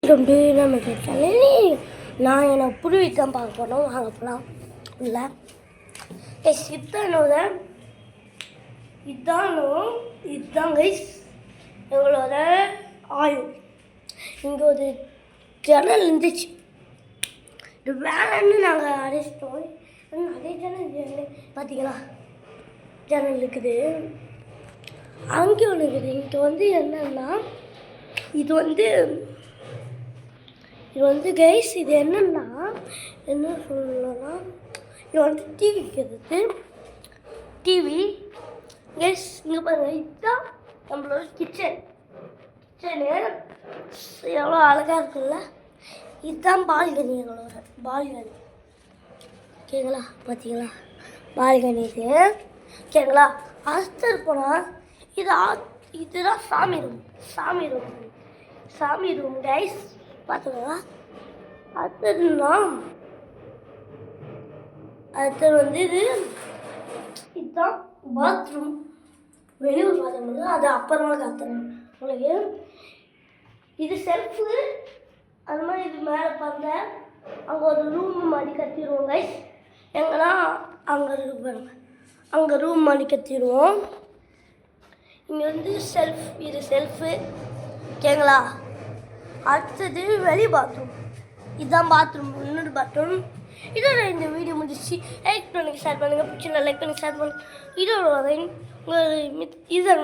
நம்ம நான் என்னை புரிவி தான் பார்க்க போனோம். வாங்க போகலாம். இல்லை இதுதான் கைஸ் எங்களோட ஆயுள். இங்கே ஒரு ஜன்னல் இருந்துச்சு. இது வேலைன்னு நாங்கள் அடைச்சிட்டோம். அதே ஜன்னல் பார்த்தீங்களா, ஜன்னல் இருக்குது. அங்கே ஒன்று இருக்குது. இங்கே என்னன்னா இது கைஸ் இது என்னன்னா என்ன சொல்லணும்னா இது டிவி இருக்கிறது. டிவி கைஸ் இங்கே பாருங்கள். இதுதான் நம்மளோட கிச்சனு எவ்வளோ அழகாக இருக்குல்ல. இதுதான் பால்கனி, எங்களோட பால்கனி. ஓகேங்களா, பார்த்தீங்களா பால்கனி இது. ஓகேங்களா, அஸ்தர் போனால் இதுதான் சாமி ரூம் கைஸ். பார்த்துக்கலாம். அடுத்தது இதுதான் பாத்ரூம். வெளியூர் பாத்ரூம் அது அப்புறமா காத்துறேன் உங்களுக்கு. இது செல்ஃபு. அது மாதிரி இது மேலே பாருங்க. அங்கே ஒரு ரூம் மாதிரி கட்டிடுவோம் கைஸ். எங்கன்னா அங்கே இருக்கு பாருங்க, அங்கே ரூம் மாதிரி கட்டிடுவோம். இங்கே செல்ஃப், இது செல்ஃபு. ஓகேங்களா, அடுத்தது வெளி பாத்ரூம். இதுதான் பாத்ரூம், இன்னொரு பாத்ரூம். இதோட இந்த வீடியோ முடிச்சு லைக் பண்ணுங்கள், ஷேர் பண்ணுங்கள். பிடிச்சிருந்தா லைக் பண்ணி ஷேர் பண்ணுங்கள். இதோட உங்கள் இதுதான்